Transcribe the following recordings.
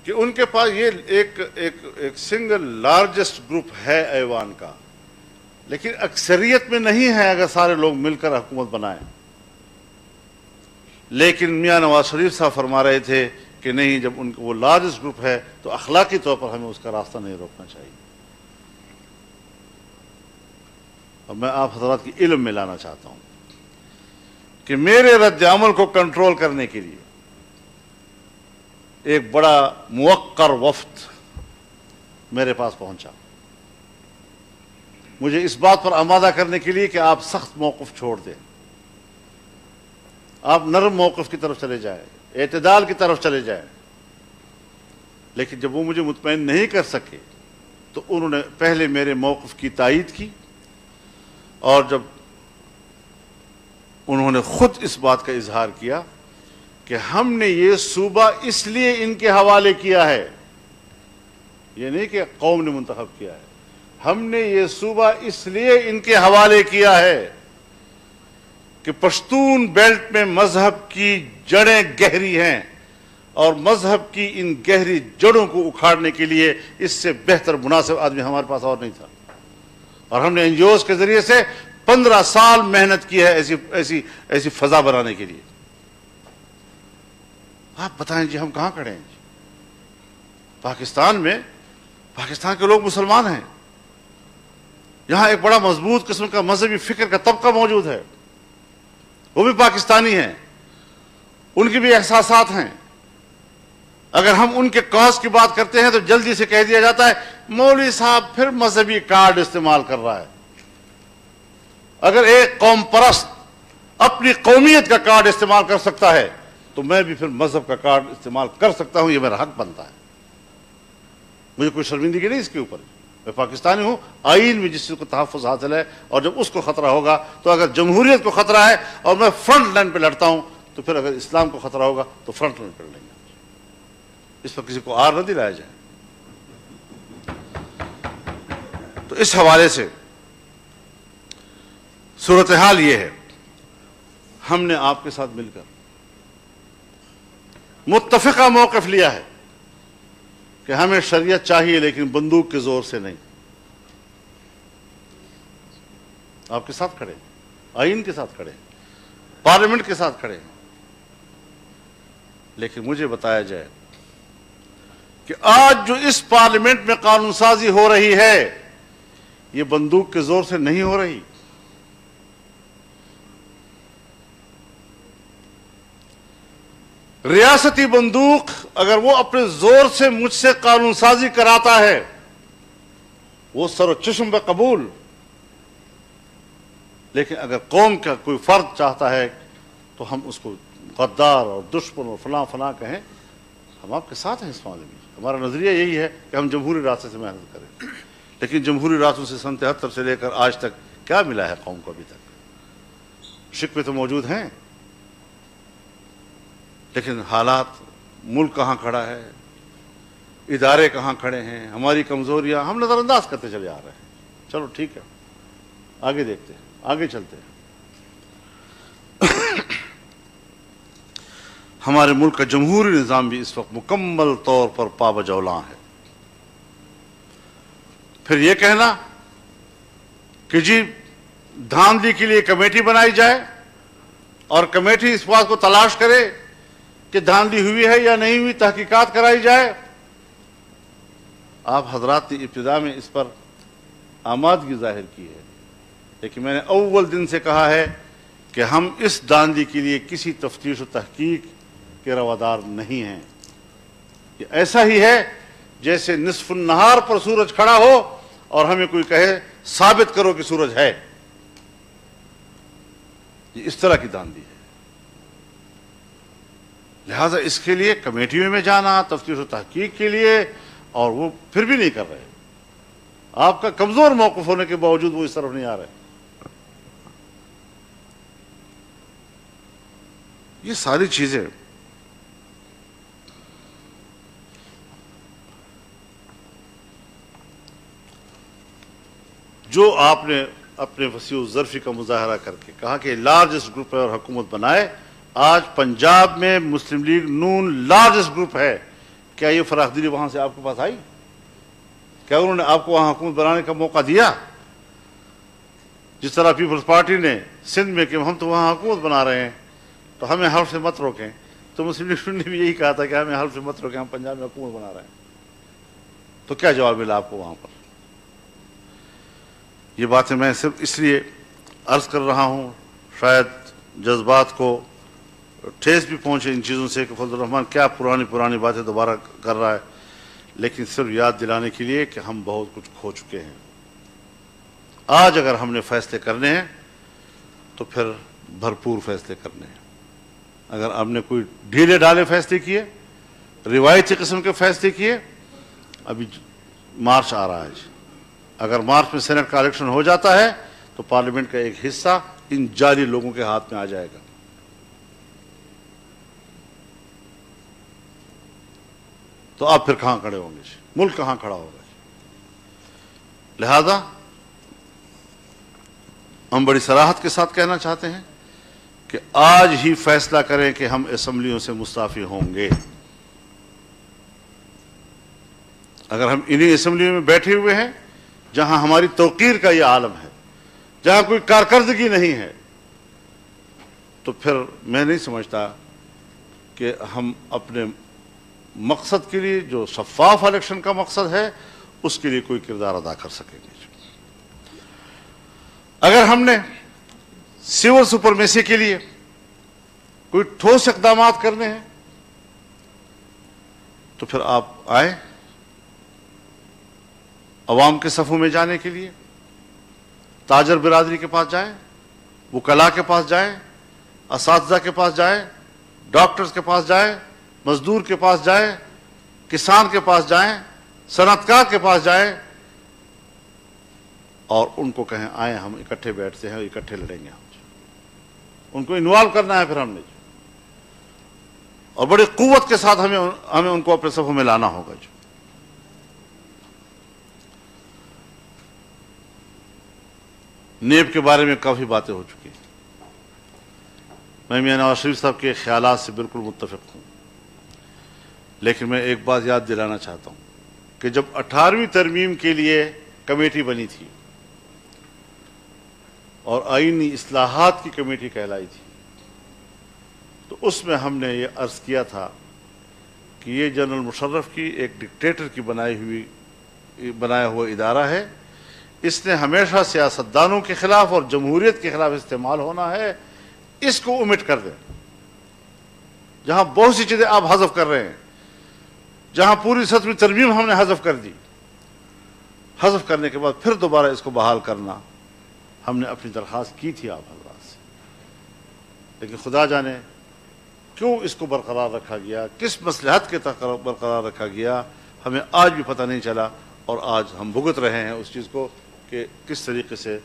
کہ ان کے پاس یہ ایک سنگل لارجسٹ گروپ ہے ایوان کا، لیکن اکثریت میں نہیں ہے اگر سارے لوگ مل کر حکومت بنائیں. لیکن میاں نواز شریف صاحب فرما رہے تھے کہ نہیں، جب ان کو وہ لارجسٹ گروپ ہے تو اخلاقی طور پر ہمیں اس کا راستہ نہیں روکنا چاہیے. اب میں آپ حضرات کی علم میں لانا چاہتا ہوں کہ میرے رد عمل کو کنٹرول کرنے کے لیے ایک بڑا موقر وفد میرے پاس پہنچا، مجھے اس بات پر آمادہ کرنے کے لیے کہ آپ سخت موقف چھوڑ دیں، آپ نرم موقف کی طرف چلے جائیں، اعتدال کی طرف چلے جائیں. لیکن جب وہ مجھے مطمئن نہیں کر سکے تو انہوں نے پہلے میرے موقف کی تائید کی، اور جب انہوں نے خود اس بات کا اظہار کیا کہ ہم نے یہ صوبہ اس لیے ان کے حوالے کیا ہے، یہ نہیں کہ قوم نے منتخب کیا ہے، ہم نے یہ صوبہ اس لیے ان کے حوالے کیا ہے کہ پشتون بیلٹ میں مذہب کی جڑیں گہری ہیں، اور مذہب کی ان گہری جڑوں کو اکھاڑنے کے لیے اس سے بہتر مناسب آدمی ہمارے پاس اور نہیں تھا. اور ہم نے این جی اوز کے ذریعے سے 15 سال محنت کی ہے ایسی فضا بنانے کے لیے. آپ بتائیں جی ہم کہاں کھڑے ہیں جی؟ پاکستان میں، پاکستان کے لوگ مسلمان ہیں، یہاں ایک بڑا مضبوط قسم کا مذہبی فکر کا طبقہ موجود ہے، وہ بھی پاکستانی ہیں، ان کی بھی احساسات ہیں. اگر ہم ان کے کاز کی بات کرتے ہیں تو جلدی سے کہہ دیا جاتا ہے مولوی صاحب پھر مذہبی کارڈ استعمال کر رہا ہے. اگر ایک قوم پرست اپنی قومیت کا کارڈ استعمال کر سکتا ہے تو میں بھی پھر مذہب کا کارڈ استعمال کر سکتا ہوں، یہ میرا حق بنتا ہے. مجھے کوئی شرمندگی نہیں اس کے اوپر، میں پاکستانی ہوں، آئین میں جس چیز کو تحفظ حاصل ہے، اور جب اس کو خطرہ ہوگا تو اگر جمہوریت کو خطرہ ہے اور میں فرنٹ لائن پہ لڑتا ہوں تو پھر اگر اسلام کو خطرہ ہوگا تو فرنٹ لائن پہ لڑیں گے. اس پر کسی کو آر نہ دلایا جائے. تو اس حوالے سے صورتحال یہ ہے، ہم نے آپ کے ساتھ مل کر متفقہ موقف لیا ہے کہ ہمیں شریعت چاہیے لیکن بندوق کے زور سے نہیں. آپ کے ساتھ کھڑے، آئین کے ساتھ کھڑے، پارلیمنٹ کے ساتھ کھڑے. لیکن مجھے بتایا جائے کہ آج جو اس پارلیمنٹ میں قانون سازی ہو رہی ہے یہ بندوق کے زور سے نہیں ہو رہی. ریاستی بندوق اگر وہ اپنے زور سے مجھ سے قانون سازی کراتا ہے وہ سر و چشم پہ قبول، لیکن اگر قوم کا کوئی فرد چاہتا ہے تو ہم اس کو غدار اور دشمن اور فلاں فلاں کہیں. ہم آپ کے ساتھ ہیں اس معاملے میں. ہمارا نظریہ یہی ہے کہ ہم جمہوری راستے سے محنت کریں، لیکن جمہوری راستوں سے سن 73 سے لے کر آج تک کیا ملا ہے قوم کو؟ ابھی تک شکوے تو موجود ہیں، لیکن حالات، ملک کہاں کھڑا ہے، ادارے کہاں کھڑے ہیں، ہماری کمزوریاں ہم نظر انداز کرتے چلے آ رہے ہیں. چلو ٹھیک ہے، آگے دیکھتے ہیں، آگے چلتے ہیں. ہمارے ملک کا جمہوری نظام بھی اس وقت مکمل طور پر پابجولاں ہے. پھر یہ کہنا کہ جی دھاندلی کے لیے کمیٹی بنائی جائے اور کمیٹی اس بات کو تلاش کرے کہ دھاندلی ہوئی ہے یا نہیں ہوئی، تحقیقات کرائی جائے. آپ حضرات نے ابتدا میں اس پر آمادگی ظاہر کی ہے، لیکن میں نے اول دن سے کہا ہے کہ ہم اس دھاندلی کے لیے کسی تفتیش و تحقیق کے روادار نہیں ہیں. یہ ایسا ہی ہے جیسے نصف النہار پر سورج کھڑا ہو اور ہمیں کوئی کہے ثابت کرو کہ سورج ہے. یہ اس طرح کی دھاندلی ہے. لہذا اس کے لیے کمیٹیوں میں جانا تفتیش و تحقیق کے لیے، اور وہ پھر بھی نہیں کر رہے. آپ کا کمزور موقف ہونے کے باوجود وہ اس طرف نہیں آ رہے. یہ ساری چیزیں جو آپ نے اپنے وسیع الظرفی کا مظاہرہ کر کے کہا کہ لارجسٹ گروپ ہے اور حکومت بنائے. آج پنجاب میں مسلم لیگ نون لارجسٹ گروپ ہے. کیا یہ فراخ دلی وہاں سے آپ کے پاس آئی؟ کیا انہوں نے آپ کو وہاں حکومت بنانے کا موقع دیا؟ جس طرح پیپلز پارٹی نے سندھ میں کہ ہم تو وہاں حکومت بنا رہے ہیں تو ہمیں حلف سے مت روکیں، تو مسلم لیگ نے بھی یہی کہا تھا کہ ہمیں حلف سے مت روکیں، ہم پنجاب میں حکومت بنا رہے ہیں. تو کیا جواب ملا آپ کو وہاں پر؟ یہ باتیں میں صرف اس لیے عرض کر رہا ہوں، شاید جذبات کو ٹھیس بھی پہنچے ان چیزوں سے کہ فضل الرحمان کیا پرانی باتیں دوبارہ کر رہا ہے، لیکن صرف یاد دلانے کے لیے کہ ہم بہت کچھ کھو چکے ہیں. آج اگر ہم نے فیصلے کرنے ہیں تو پھر بھرپور فیصلے کرنے ہیں. اگر ہم نے کوئی ڈھیلے ڈالے فیصلے کیے، روایتی قسم کے فیصلے کیے، ابھی مارچ آ رہا ہے، اگر مارچ میں سینٹ کا الیکشن ہو جاتا ہے تو پارلیمنٹ کا ایک حصہ ان جعلی لوگوں کے ہاتھ میں آ جائے گا. تو آپ پھر کہاں کھڑے ہوں گے؟ ملک کہاں کھڑا ہوگا؟ لہذا ہم بڑی صراحت کے ساتھ کہنا چاہتے ہیں کہ آج ہی فیصلہ کریں کہ ہم اسمبلیوں سے مستعفی ہوں گے. اگر ہم انہی اسمبلیوں میں بیٹھے ہوئے ہیں جہاں ہماری توقیر کا یہ عالم ہے، جہاں کوئی کارکردگی نہیں ہے، تو پھر میں نہیں سمجھتا کہ ہم اپنے مقصد کے لیے، جو شفاف الیکشن کا مقصد ہے، اس کے لیے کوئی کردار ادا کر سکیں گے. اگر ہم نے سول سپرمیسی کے لیے کوئی ٹھوس اقدامات کرنے ہیں تو پھر آپ آئیں عوام کے صفوں میں جانے کے لیے، تاجر برادری کے پاس جائیں، وکلاء کے پاس جائیں، اساتذہ کے پاس جائیں، ڈاکٹرز کے پاس جائیں، مزدور کے پاس جائیں، کسان کے پاس جائیں، صنعت کار کے پاس جائیں، اور ان کو کہیں آئیں ہم اکٹھے بیٹھتے ہیں اور اکٹھے لڑیں گے. ان کو انوالو کرنا ہے پھر ہم نے، اور بڑی قوت کے ساتھ ہمیں ان کو اپنے صفوں میں لانا ہوگا. نیب کے بارے میں کافی باتیں ہو چکی ہیں. میں میاں نواز شریف صاحب کے خیالات سے بالکل متفق ہوں، لیکن میں ایک بات یاد دلانا چاہتا ہوں کہ جب 18ویں ترمیم کے لیے کمیٹی بنی تھی اور آئینی اصلاحات کی کمیٹی کہلائی تھی، تو اس میں ہم نے یہ عرض کیا تھا کہ یہ جنرل مشرف کی ایک ڈکٹیٹر کی بنایا ہوا ادارہ ہے، اس نے ہمیشہ سیاستدانوں کے خلاف اور جمہوریت کے خلاف استعمال ہونا ہے، اس کو omit کر دیں. جہاں بہت سی چیزیں آپ حذف کر رہے ہیں، جہاں پوری 7ویں ترمیم ہم نے حذف کر دی، حذف کرنے کے بعد پھر دوبارہ اس کو بحال کرنا، ہم نے اپنی درخواست کی تھی آپ حضرات سے، لیکن خدا جانے کیوں اس کو برقرار رکھا گیا، کس مصلحت کے تحت برقرار رکھا گیا، ہمیں آج بھی پتہ نہیں چلا. اور آج ہم بھگت رہے ہیں اس چیز کو کہ کس طریقے سے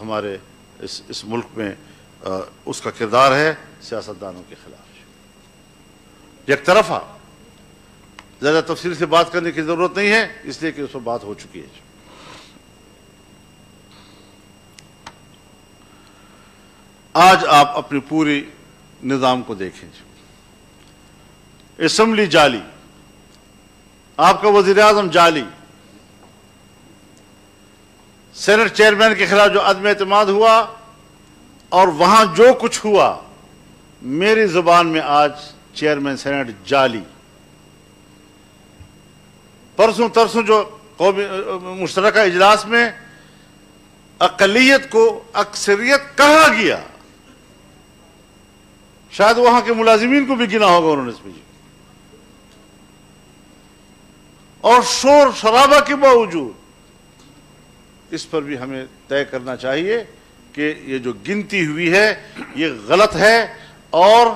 ہمارے اس ملک میں اس کا کردار ہے سیاستدانوں کے خلاف. یک طرفہ زیادہ تفصیل سے بات کرنے کی ضرورت نہیں ہے، اس لیے کہ اس پر بات ہو چکی ہے. آج آپ اپنی پوری نظام کو دیکھیں. اسمبلی جعلی، آپ کا وزیر اعظم جعلی، سینٹ چیئرمین کے خلاف جو عدم اعتماد ہوا اور وہاں جو کچھ ہوا، میری زبان میں آج چیئرمین سینٹ جعلی. پرسوں ترسوں جو قومی مشترکہ اجلاس میں اقلیت کو اکثریت کہا گیا، شاید وہاں کے ملازمین کو بھی گنا ہوگا انہوں نے اس میں، اور شور شرابہ کے باوجود اس پر بھی ہمیں طے کرنا چاہیے کہ یہ جو گنتی ہوئی ہے یہ غلط ہے، اور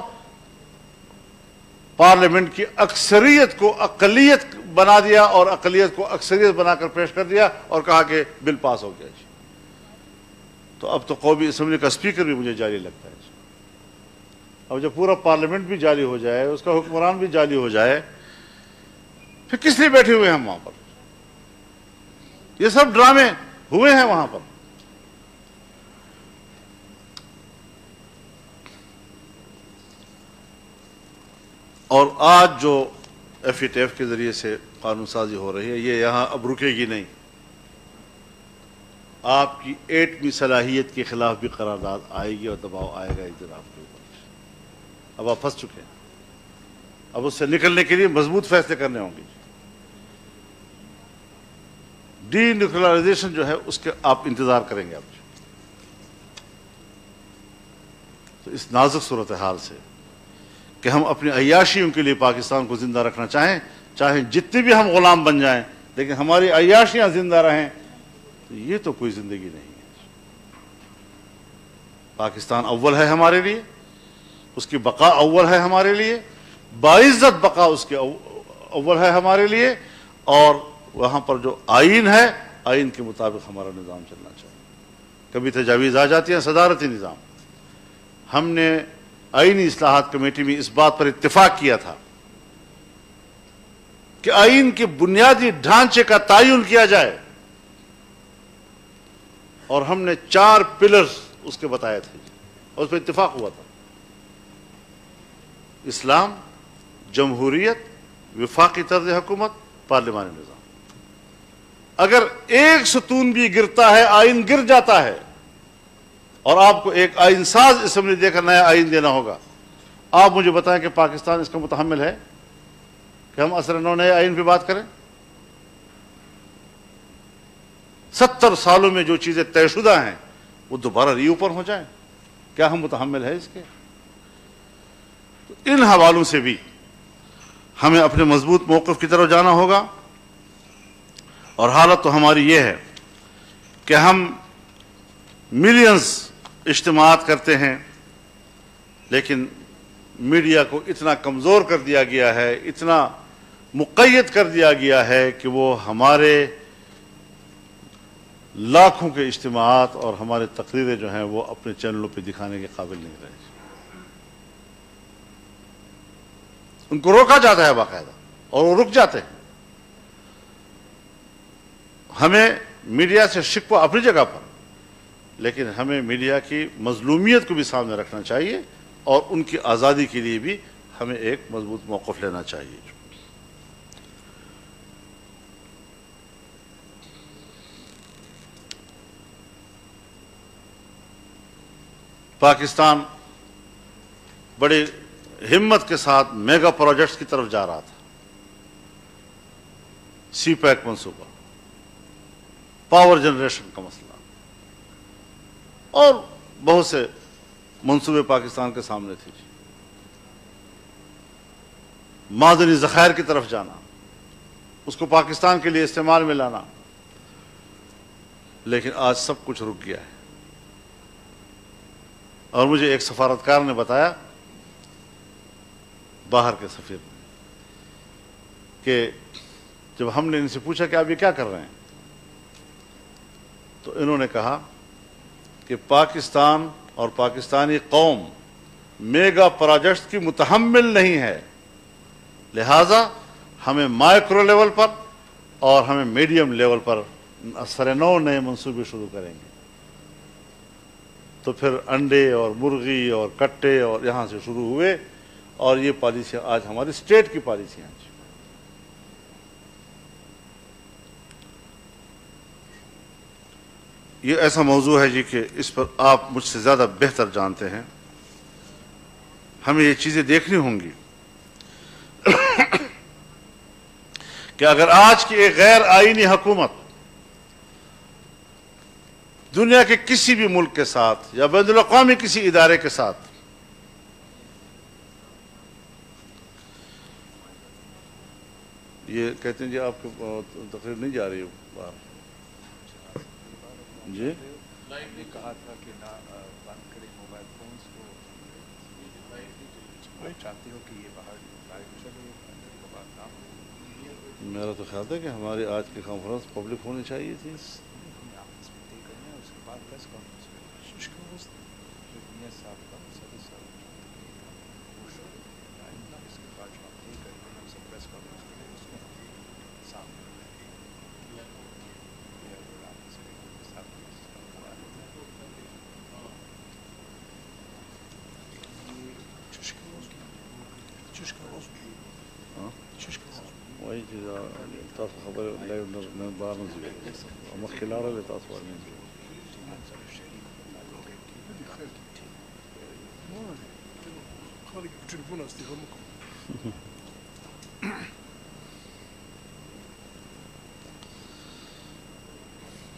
پارلیمنٹ کی اکثریت کو اقلیت بنا دیا اور اقلیت کو اکثریت بنا کر پیش کر دیا اور کہا کہ بل پاس ہو گیا. تو اب تو قومی اسمبلی کا اسپیکر بھی مجھے جعلی لگتا ہے. اب جب پورا پارلیمنٹ بھی جعلی ہو جائے، اس کا حکمران بھی جعلی ہو جائے، پھر کس لیے بیٹھے ہوئے ہیں ہم وہاں پر؟ یہ سب ڈرامے ہوئے ہیں وہاں پر. اور آج جو FATF کے ذریعے سے قانون سازی ہو رہی ہے، یہ یہاں اب رکے گی نہیں. آپ کی ایٹمی صلاحیت کے خلاف بھی قرارداد آئے گی اور دباؤ آئے گا ایک دن آپ کے اوپر. اب آپ پھنس چکے ہیں، اب اس سے نکلنے کے لیے مضبوط فیصلے کرنے ہوں گے. ڈی نیوکلرائزیشن جو ہے اس کے آپ انتظار کریں گے. آپ تو اس نازک صورتحال سے کہ ہم اپنی عیاشیوں کے لیے پاکستان کو زندہ رکھنا چاہیں جتنے بھی ہم غلام بن جائیں، لیکن ہماری عیاشیاں زندہ رہیں، تو یہ تو کوئی زندگی نہیں ہے. پاکستان اول ہے ہمارے لیے، اس کی بقا اول ہے ہمارے لیے، باعزت بقا اس کے اول ہے ہمارے لیے. اور وہاں پر جو آئین ہے، آئین کے مطابق ہمارا نظام چلنا چاہیے. کبھی تجاویز آ جاتی ہیں صدارتی نظام. ہم نے آئینی اصلاحات کمیٹی میں اس بات پر اتفاق کیا تھا کہ آئین کے بنیادی ڈھانچے کا تعین کیا جائے، اور ہم نے 4 پلرز اس کے بتائے تھے اور اس پر اتفاق ہوا تھا: اسلام، جمہوریت، وفاقی طرز حکومت، پارلیمانی نظام. اگر ایک ستون بھی گرتا ہے، آئین گر جاتا ہے، اور آپ کو ایک آئین ساز اسمبلی دے کر نیا آئین دینا ہوگا. آپ مجھے بتائیں کہ پاکستان اس کا متحمل ہے کہ ہم اثر نو نئے آئین پہ بات کریں؟ 70 سالوں میں جو چیزیں طے شدہ ہیں وہ دوبارہ ری اوپن ہو جائیں؟ کیا ہم متحمل ہیں اس کے؟ تو ان حوالوں سے بھی ہمیں اپنے مضبوط موقف کی طرف جانا ہوگا. اور حالت تو ہماری یہ ہے کہ ہم ملینز اجتماعات کرتے ہیں، لیکن میڈیا کو اتنا کمزور کر دیا گیا ہے، اتنا مقید کر دیا گیا ہے کہ وہ ہمارے لاکھوں کے اجتماعات اور ہمارے تقریریں جو ہیں وہ اپنے چینلوں پہ دکھانے کے قابل نہیں رہے. ان کو روکا جاتا ہے باقاعدہ، اور وہ رک جاتے ہیں. ہمیں میڈیا سے شکوہ اپنی جگہ پر، لیکن ہمیں میڈیا کی مظلومیت کو بھی سامنے رکھنا چاہیے، اور ان کی آزادی کے لیے بھی ہمیں ایک مضبوط موقف لینا چاہیے. پاکستان بڑی ہمت کے ساتھ میگا پروجیکٹس کی طرف جا رہا تھا. سی پیک منصوبہ، پاور جنریشن کا مسئلہ، اور بہت سے منصوبے پاکستان کے سامنے تھے. معدنی ذخائر کی طرف جانا، اس کو پاکستان کے لیے استعمال میں لانا، لیکن آج سب کچھ رک گیا ہے. اور مجھے ایک سفارتکار نے بتایا، باہر کے سفیر نے، کہ جب ہم نے ان سے پوچھا کہ آپ یہ کیا کر رہے ہیں، تو انہوں نے کہا کہ پاکستان اور پاکستانی قوم میگا پروجیکٹس کی متحمل نہیں ہے، لہذا ہمیں مائکرو لیول پر اور ہمیں میڈیم لیول پر اثر نو نئے منصوبے شروع کریں گے. تو پھر انڈے اور مرغی اور کٹے اور یہاں سے شروع ہوئے، اور یہ پالیسیاں آج ہماری اسٹیٹ کی پالیسیاں ہیں. یہ ایسا موضوع ہے جی کہ اس پر آپ مجھ سے زیادہ بہتر جانتے ہیں. ہمیں یہ چیزیں دیکھنی ہوں گی کہ اگر آج کی ایک غیر آئینی حکومت دنیا کے کسی بھی ملک کے ساتھ یا بین الاقوامی کسی ادارے کے ساتھ یہ کہتے ہیں جی آپ کو تقریر نہیں جا رہی باہر جی نے کہا تھا کہ نہ بند کریں موبائل فونز کو، چاہتے ہو کہ یہ باہر لائیو چلے، بات نہ ہو. میرا تو خیال ہے کہ ہماری آج کی کانفرنس پبلک ہونی چاہیے تھی. ہمیں آفس میں طے کرنا ہے، اس کے بعد پریس کانفرنس میں دنیا صاحب کا مسئلہ اس کے بعد جو آپ طے کریں گے ہم سب پریس کانفرنس کریں، اس میں صاف وایي چې تاسو خبرې لایو نه بار نه ځي او مخکې لاړلې تاسو باندې خالق التليفون استغفركم.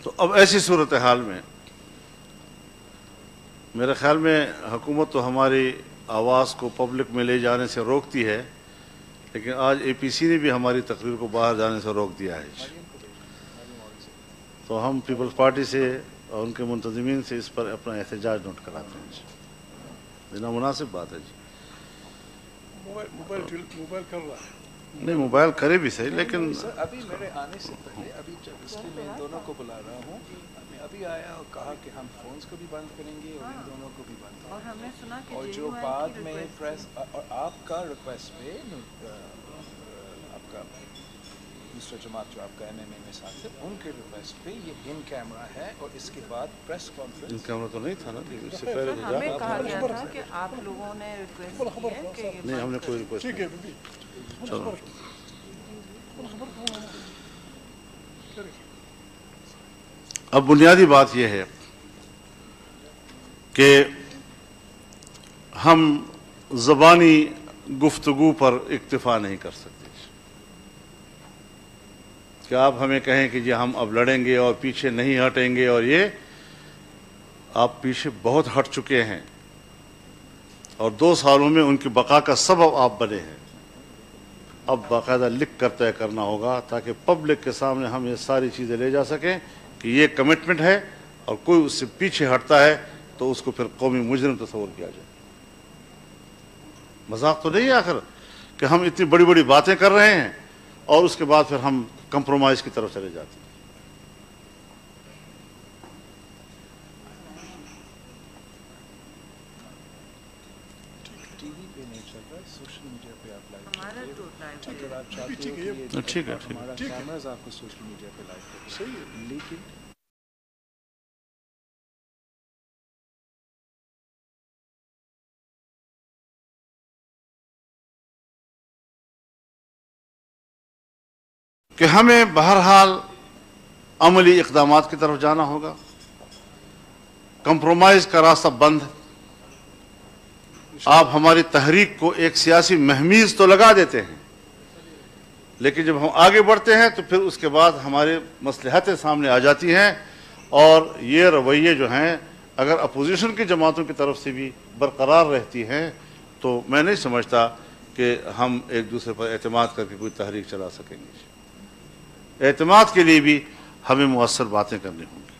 تو اب ایسی صورتحال میں میرے خیال میں حکومت تو ہماری آواز کو پبلک میں لے جانے سے روکتی ہے، لیکن آج اے پی سی نے بھی ہماری تقریر کو باہر جانے سے روک دیا ہے. تو ہم پیپلز پارٹی سے اور ان کے منتظمین سے اس پر اپنا احتجاج نوٹ کراتے ہیں. یہ نامناسب بات ہے جی. موبائل کر رہا ہے. نہیں موبائل کرے بھی صحیح، لیکن سر ابھی میرے آنے سے پہلے ابھی جب اس لیے میں ان دونوں کو بلا رہا ہوں، میں ابھی آیا اور کہا کہ ہم فونز کو بھی بند کریں گے اور ان دونوں کو بھی بند کریں اور ہم نے سنا گے. کہ اور جو بعد میں پریس اور آپ کا ریکویسٹ پہ آپ کا مسٹر جماعت جو آپ کا این ایم اے میں ساتھ تھے، ان کے ریکویسٹ پہ یہ ان کیمرہ ہے اور اس کے بعد پریس ان کانفرنس. کیمرہ تو نہیں تھا نا، اس سے پہلے تو ہمیں جا کہا گیا تھا کہ آپ لوگوں نے ریکویسٹ کی ہے کہ یہ نہیں، ہم نے کوئی ریکویسٹ ٹھیک ہے بی چلو. اب بنیادی بات یہ ہے کہ ہم زبانی گفتگو پر اکتفا نہیں کر سکتے کہ آپ ہمیں کہیں کہ جی ہم اب لڑیں گے اور پیچھے نہیں ہٹیں گے، اور یہ آپ پیچھے بہت ہٹ چکے ہیں اور 2 سالوں میں ان کی بقا کا سبب آپ بنے ہیں. اب باقاعدہ لکھ کر طے کرنا ہوگا تاکہ پبلک کے سامنے ہم یہ ساری چیزیں لے جا سکیں کہ یہ کمٹمنٹ ہے، اور کوئی اس سے پیچھے ہٹتا ہے تو اس کو پھر قومی مجرم تصور کیا جائے. مذاق تو نہیں ہے آخر کہ ہم اتنی بڑی بڑی باتیں کر رہے ہیں اور اس کے بعد پھر ہم کمپرومائز کی طرف چلے جاتے ہیں. ٹی وی پہ نہیں چل رہا ہے، سوشل میڈیا پہ آپ لائیو ہمارا تو لائیو اگر آپ چاہتے ہو ٹھیک کہ ہے، یہ ٹھیک ہے، ہمارا کیمراز آپ کو سوشل میڈیا پہ لائیو کریں، صحیح ہے. لیکن کہ ہمیں بہرحال عملی اقدامات کی طرف جانا ہوگا. کمپرومائز کا راستہ بند ہے. آپ ہماری تحریک کو ایک سیاسی مہمیز تو لگا دیتے ہیں، لیکن جب ہم آگے بڑھتے ہیں تو پھر اس کے بعد ہمارے مصلحتیں سامنے آ جاتی ہیں، اور یہ رویے جو ہیں اگر اپوزیشن کی جماعتوں کی طرف سے بھی برقرار رہتی ہیں تو میں نہیں سمجھتا کہ ہم ایک دوسرے پر اعتماد کر کے کوئی تحریک چلا سکیں گے. اعتماد کے لیے بھی ہمیں مؤثر باتیں کرنی ہوں گی.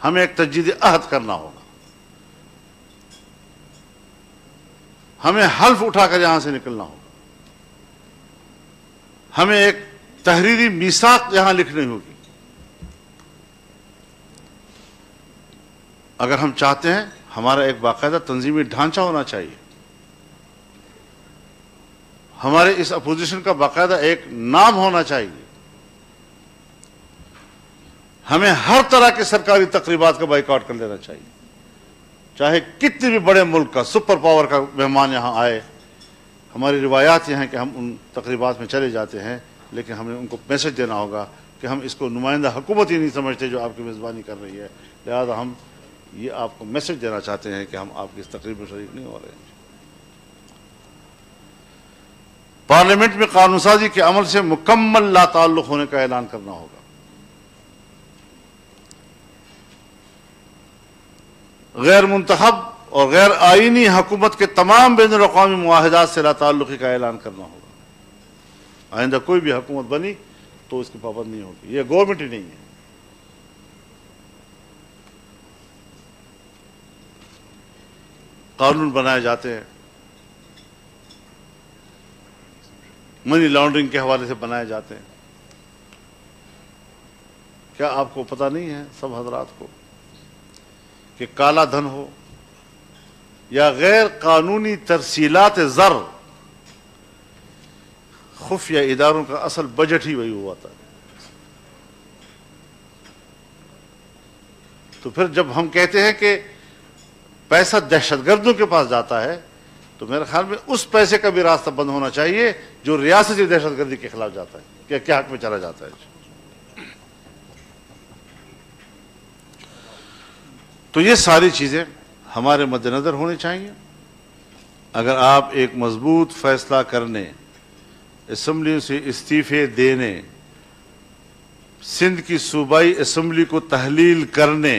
ہمیں ایک تجدید عہد کرنا ہوگا. ہمیں حلف اٹھا کر یہاں سے نکلنا ہوگا. ہمیں ایک تحریری میثاق یہاں لکھنی ہوگی. اگر ہم چاہتے ہیں ہمارا ایک باقاعدہ تنظیمی ڈھانچہ ہونا چاہیے. ہمارے اس اپوزیشن کا باقاعدہ ایک نام ہونا چاہیے. ہمیں ہر طرح کے سرکاری تقریبات کا بائیکاٹ کر لینا چاہیے، چاہے کتنے بھی بڑے ملک کا سپر پاور کا مہمان یہاں آئے. ہماری روایات یہ ہیں کہ ہم ان تقریبات میں چلے جاتے ہیں، لیکن ہمیں ان کو میسج دینا ہوگا کہ ہم اس کو نمائندہ حکومت ہی نہیں سمجھتے جو آپ کی میزبانی کر رہی ہے، لہذا ہم یہ آپ کو میسج دینا چاہتے ہیں کہ ہم آپ کی اس تقریب میں شریک نہیں ہو رہے ہیں. پارلیمنٹ میں قانون سازی کے عمل سے مکمل لا تعلق ہونے کا اعلان کرنا ہوگا. غیر منتخب اور غیر آئینی حکومت کے تمام بین الاقوامی معاہدات سے لا تعلقی کا اعلان کرنا ہوگا. آئندہ کوئی بھی حکومت بنی تو اس کی پابند نہیں ہوگی. یہ گورنمنٹ ہی نہیں ہے. قانون بنائے جاتے ہیں منی لانڈرنگ کے حوالے سے بنائے جاتے ہیں. کیا آپ کو پتہ نہیں ہے سب حضرات کو کہ کالا دھن ہو یا غیر قانونی ترسیلات زر، خفیہ اداروں کا اصل بجٹ ہی وہی ہوا تھا. تو پھر جب ہم کہتے ہیں کہ پیسہ دہشت گردوں کے پاس جاتا ہے تو تو میرے خیال میں اس پیسے کا بھی راستہ بند ہونا چاہیے جو ریاستی دہشت گردی کے خلاف جاتا ہے، کیا حق میں چلا جاتا ہے. تو یہ ساری چیزیں ہمارے مد نظر ہونی چاہیے. اگر آپ ایک مضبوط فیصلہ کرنے، اسمبلی سے استعفے دینے، سندھ کی صوبائی اسمبلی کو تحلیل کرنے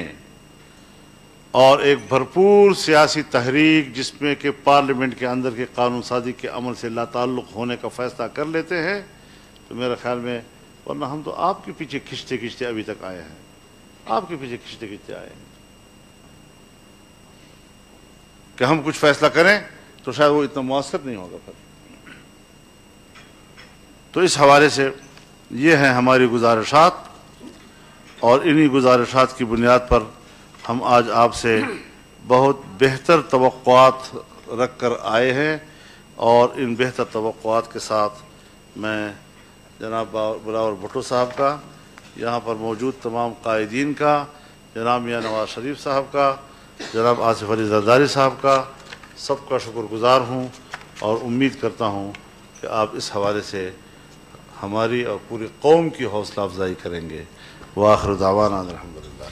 اور ایک بھرپور سیاسی تحریک جس میں کہ پارلیمنٹ کے اندر کے قانون سازی کے عمل سے لا تعلق ہونے کا فیصلہ کر لیتے ہیں تو میرے خیال میں، ورنہ ہم تو آپ کے پیچھے کھنچتے کھنچتے ابھی تک آئے ہیں، آپ کے پیچھے کھنچتے کھنچتے آئے ہیں کہ ہم کچھ فیصلہ کریں تو شاید وہ اتنا مؤثر نہیں ہوگا پھر. تو اس حوالے سے یہ ہیں ہماری گزارشات، اور انہی گزارشات کی بنیاد پر ہم آج آپ سے بہت بہتر توقعات رکھ کر آئے ہیں، اور ان بہتر توقعات کے ساتھ میں جناب بلاول بھٹو صاحب کا، یہاں پر موجود تمام قائدین کا، جناب میاں نواز شریف صاحب کا، جناب آصف علی زرداری صاحب کا، سب کا شکر گزار ہوں، اور امید کرتا ہوں کہ آپ اس حوالے سے ہماری اور پوری قوم کی حوصلہ افزائی کریں گے. وآخر دعوانا الحمدللہ.